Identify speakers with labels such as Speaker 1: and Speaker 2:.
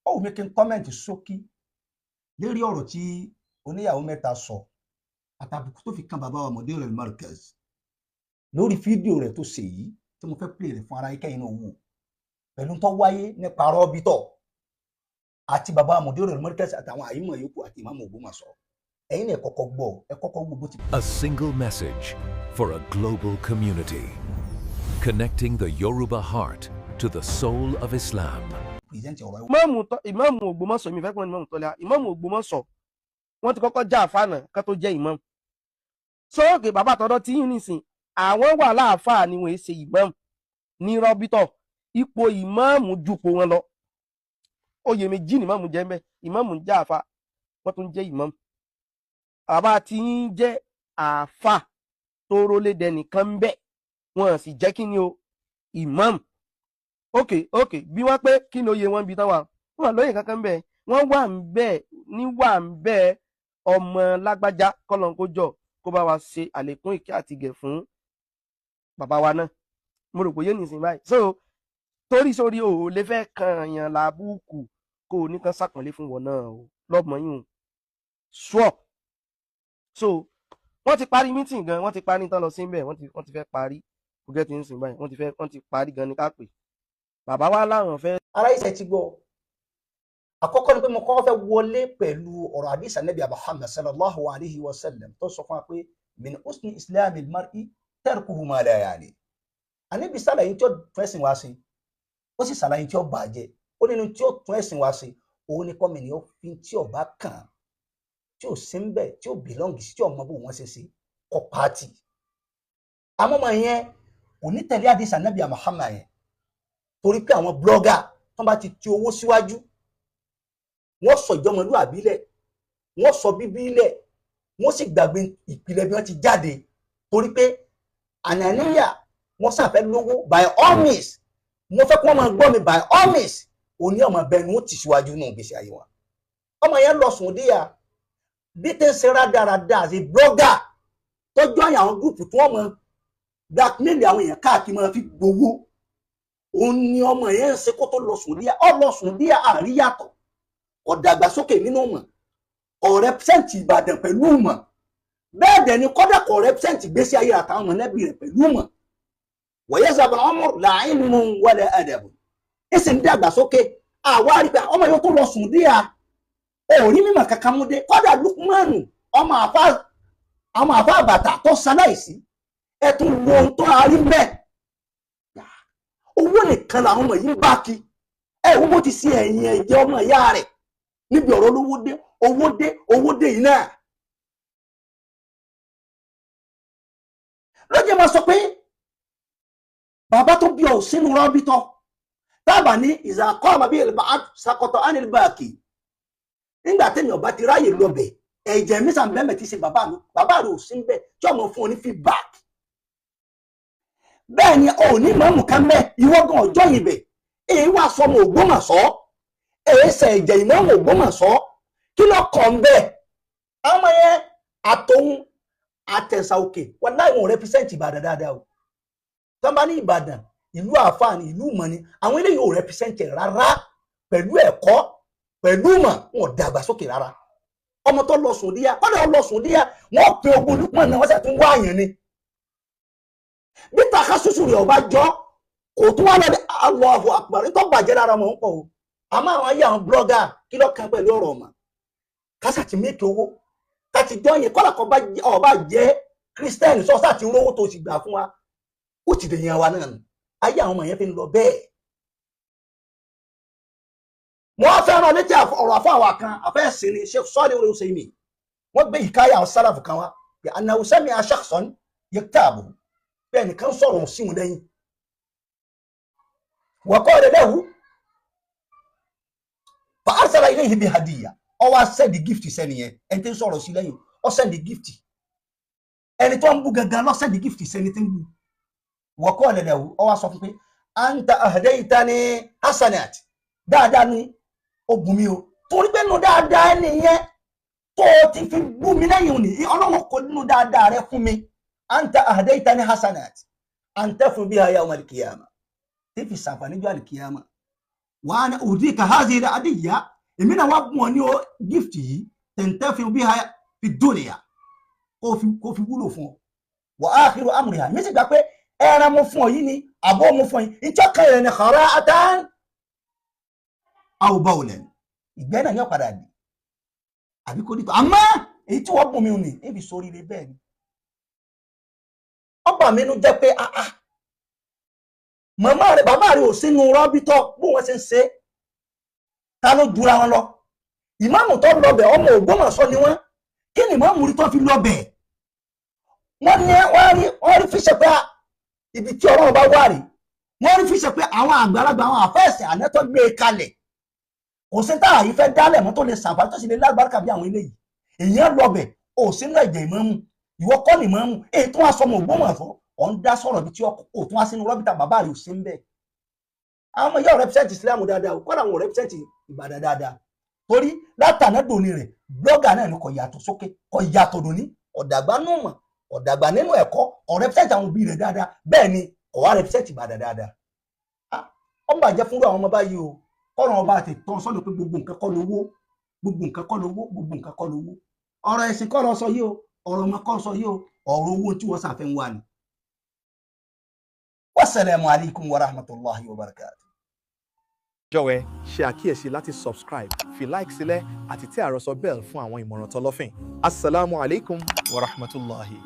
Speaker 1: ó mi kí n kọ́mẹ̀ntì ṣókí lérí ọ̀rọ̀ tí oníyàwó mẹ́ta sọ àtàbùkù tó fi kan bàbá wa Mudirul Markaz lórí fídíò rẹ̀ tó ṣe yìí tí mo fẹ́ play rẹ̀ fún ara ikẹ́ inú wò pẹ̀lú tó wáyé nípa rọ́bítọ̀ àti bàbá Mudirul Markaz àtàwọn àyímọ̀ yòókù àti ìmáàmù Ògbómọ̀ṣọ́ ẹ̀yin náà ẹ kọ́kọ́ gbọ́ bó ti.
Speaker 2: A single message for a global community, connecting the Yoruba heart to the soul of Islam.
Speaker 3: Ìmáàmù Ògbómọ̀ṣọ́ mi fẹ́ pọ́n ìmáàmù Tọ́lá ìmáàmù Ògbómọ̀ṣọ́ wọ́n ti kọ́kọ́ já àfáànà ká tó jẹ́ ìmáàmù sóòkè bàbá tọ́dọ́ tí yín nìsín àwọn wà láàfáà ni wọ́n ṣe ìmáàmù ní rọ́bítọ̀ ipò ìmáàmù jupò wọn lọ oyè méjì ni ìmáàmù jẹ́ ń bẹ ìmáàmù ń jẹ́ àfáà wọ́n tún jẹ́ ìmáàmù bàbá tí yín jẹ́ àfáà tó rólédè nìkan ń bẹ wọ́n sì jẹ́ kí ni o ìmáàmù ok bí wọ́n pé kí ni oyè wọn bí tán wà wọ́n lóye kankan bẹ́ẹ̀ wọ́n wà ń bẹ́ẹ̀ níwà ń bẹ́ẹ̀ ọmọ lágbájá kọ́lọ́n kó jọ kó bá wa ṣe àlékún ìkẹ́ àti gẹ̀ fún bàbá wa náà mo rò pé yé nìsín báyìí so torí sórí o ò lè fẹ́ kan èèyàn lábùkù kó o nìkan sàpọ̀nlé fún wọn náà o lọ́gbọ̀n yìí sure so wọ́n ti parí mítìn gan wọ́n ti parí tán lọ sí bẹ́ẹ̀ wọ́n ti fẹ́ parí kò gẹ́ ti ń sìn báyìí wọ́n ti parí gan ní ká pè bàbá wa láwọn fẹ́.
Speaker 1: ara ìṣẹ́ ti gbọ́ àkọ́kọ́ ni pé mo kọ́ fẹ́ wọlé pẹ̀lú ọ̀rọ̀ àdìsá Nabi Muhammad sallallahu alayhi wa sallam tó sọ fún wa pé min husni islamil mar'i tarkuhu ma la ya'ni àníbi sàlàyé tí ó tún ẹ̀sìn wá sí ó sì sàlàyé tí ó bàjẹ́ ó nínú tí ó tún ẹ̀sìn wá sí òun ni kọ́mi ni ó fi tí ó bá kàn tí ó sí ń bẹ̀ tí ó bìlọ́ǹgì sí tí ó mọ bó wọ́n ṣe kọ́ pàtì àmọ́mọ́ yẹn kò ní tẹ̀lé àdìsá Nabi Muhammad yẹn torí pé àwọn blọ́gà tó bá ti ti owó síwájú wọ́n sọ ìjọmọlúwàbí lẹ̀ wọ́n sọ bíbí lẹ̀ wọ́n sì gbàgbé ìpìlẹ̀ bí wọ́n ti jáde torí pé ànàníyà wọ́n sàfẹ́ lówó by all means wọ́n fẹ́ kí wọ́n máa gbọ́ mi by all means òní ọmọ bẹni wọ́n ti síwájú nù gbèsè ayé wọn ọmọ yẹn lọ sùn díà bí tẹ́ ń ṣe rádaràda àti blọ́gà tọ́jú àwọn gúrùpù tí wọ́n mọ blackmail àwọn èèyàn káàkiri máa fi gbowó òun ni ọmọ yẹn ń ṣe kó tó lọ sùn díà ọ lọ sùn díà àríyàtọ̀ ọ̀dàgbàsókè nínú mọ̀ ọ̀rẹ́pẹ́sẹ̀ntì Ìbàdàn pẹ̀lú mọ̀ bẹ́ẹ̀ dẹ̀ ni kọ́dà kọ̀ ọ̀rẹ́pẹ́sẹ̀ntì gbésí ayé àtàwọn mọ̀lẹ́bí rẹ̀ pẹ̀lú mọ̀ wọ̀nyẹ́ sábà ọmọ làáyín mú wọlé ẹ̀dẹ̀bù ẹ̀sìn ń dàgbàsókè àwárí pé ọmọ yóò tó lọ sùn díà òní mímọ̀ kankan mú dé kọ́dà Lukmanu ọmọ àfa àbàtà tó saláìsí ẹ̀tún wo ohun tó arí bẹ́ẹ̀ owó nìkan làwọn ọmọ yìí bá kí owó ti sí ẹ̀yìn ẹ̀jẹ̀ ọmọ ìyá rẹ̀ níbi ọ̀rọ̀ owó dé yìí náà lọ́jọ́ máa sọ pé bàbá tó bí ọ sínú rọ́bítọ̀ tábà ní ìzàkọ́ àmàbí ìsàkọ̀tọ̀ ánìlbàkì nígbà tẹ́mi ọba ti ráyè lọ́bẹ̀ ẹ̀jẹ̀ mísà mẹ́mẹ́ ti ṣe bàbá rẹ̀ ò sí ń bẹ̀ tí ọmọ fún ọ ní feedback bẹ́ẹ̀ ni ò ní mọ̀ọ́mù kan mẹ́ ìwọ́gàn ọjọ́ yìí bẹ̀ èyí wà sọmọ Ògbómọ̀ṣọ́ èyí ṣe ẹ̀jẹ̀ ìmọ̀ọ́mù Ògbómọ̀ṣọ́ kí ló kàn bẹ́ẹ̀ ọmọ yẹn àtòun àtẹ̀sà òkè wọn láì wọn rẹpísẹ́ǹtì Ìbàdàn dáadáa o tó bá ní Ìbàdàn ìlú àfààní ìlú mọ̀ni àwọn eléyìí ò rẹpísẹ́ǹtì rárá pẹ̀lú ẹ̀kọ́ pẹ̀lú mọ̀ wọn dàgbàsókè rárá ọmọ tó lọ sùn díà kọ́dà ó lọ sùn díà wọn pe ogun Lukman náà wọ́n sì tún wá àyàn ni bí takasusu rẹ̀ ọba jọ kò tún wá lọ́dẹ Allahu Akbar tó bàjẹ́ lára mọ̀ ń pọ̀ o àmọ́ àwọn ayé àwọn blọ́gà kí ló kan pẹ̀lú ọ̀rọ̀ ọ̀mà kásà ti méèkì owó káti jọ yẹn kọ́lá kan ọba jẹ́ kírísítẹ́nì sọ́sà ti rówó tó ti gbà fún wa ó ti dèyàn wa náà ayé àwọn ọmọ yẹn fi ń lọ bẹ́ẹ̀. mo wá fẹ́ràn létí ọ̀rọ̀ àfọwà kan àfẹ́sìn ni Sheikh Salih Al-Usaimi wọ́n gbé ìkáyà àwọn sálàfù kan wá pé annahu sami'a shakhsan yaktabu bẹ́ẹ̀ nìkan sọ̀rọ̀ sí wọn lẹ́yìn wa qala lahu fa arsala ilayhi bi hadiyya ó wá sẹ́ndì gift sẹ́niyẹn ẹni tí ń sọ̀rọ̀ sí lẹ́yìn ó sẹ́ndì gift ẹni tó ń bú gangan lọ sẹ́ndì gift sẹ́ni tí ń bú wa qala lahu ó wá sọ fún pé anta ahdaytani hasanat dáadáa ni ó bù mí o torí pé nínú dáadáa nìyẹn tó ti fi bú mi lẹ́yìn òní ọlọ́wọ́ kò nínú dáadáa rẹ fún mi anta ahdaytani hasanat anta fún biha yawm al-qiyamah tí fi sàǹfààní jọ al-qiyamah وأنا أهديك هذه الهدية من وابني جفتي تنتفع بها في الدنيا كوفي بولو فون وآخر أمرها مثل بقى أنا مفهوم يني أبو مفهوم أنت كأنك خراءة أو بولا ìgbẹ́nà ní ọ̀padà dì àbí kò dìtò àmọ́ èyí tí wọ́n bùn mí ní níbi sórí ilé bẹ́ẹ̀ ni ọba mi nú jẹ́ pé màmá rẹ̀ bàbá rẹ̀ ò sínú rọ́bítọ́ bó wọ́n ṣe ń ṣe ta ló dúra wọn lọ ìmáàmù tó lọ́bẹ̀ ọmọ Ògbómọ̀ṣọ́ ni wọ́n kí ni ìmáàmù rí tó fi lọ́bẹ̀ wọ́n ní wọ́n rí fíṣẹ̀ pé ibi tí Ọlọ́run bá wà rí wọ́n rí fíṣẹ̀ pé àwọn àgbàlagbà àwọn àfẹ́ẹ̀sìn ànẹ́tọ́ gbé e kalẹ̀ kò sí táà yìí fẹ́ dálẹ̀ mọ́ tó lè sàǹfààní tó sì lè lágbàrúkà bí àwọn eléyìí èèyàn lọ́bẹ̀ ò sínú ẹ̀jẹ̀ ìmáàmù ìwọ kọ́ ni ìmáàmù èyí tó wá sọmọ Ògbómọ̀ṣọ́ ọ̀ ń dá sọ̀rọ̀ bí tí ò tó wá sínú rọ́bìtà bàbá rẹ̀ ò sí ń bẹ̀. àwọn ọmọ yóò rẹpísẹ́ǹtì Islam dáadáa o kọ́dà wọn ò rẹpísẹ́ǹtì Ìbàdàn dáadáa torí látàná dòní rẹ̀ blọ́gà náà ni kò yàtọ̀ sókè kò yàtọ̀ dòní ọ̀dàgbà nù mọ̀ ọ̀dàgbà nínú ẹ̀kọ́ ọ̀ rẹpísẹ́ǹtì àwọn òbí rẹ̀ dáadáa bẹ́ẹ̀ ni ọ̀ wá rẹpísẹ́ǹtì Ìbàdàn dáadáa. ó bàjẹ́ fúnra àwọn ọmọ báyìí o kọ́rọ̀ ọba àti tán sọ́nà pé gbogbo nǹkan kọ́ lówó gbogbo nǹkan kọ́ lówó gbogbo nǹkan kọ́ lówó ọ̀rọ̀ ẹ̀sìn kọ́ lọ sọ yìí o ọ̀rọ̀ ọmọ kọ́ sọ yìí o ọ̀rọ̀ owó tí wọ́n sàfẹ́ ń wà ní. Wassalamu alaikum wa rahmatullahi wa barakatuh.
Speaker 4: jọ̀wọ́ ṣe àkíyèsí láti subscribe fi like sílẹ̀ àti tẹ àròsọ bell fún àwọn ìmọ̀ràn tọlọ́fìn. Assalamu alaikum wa rahmatullahi.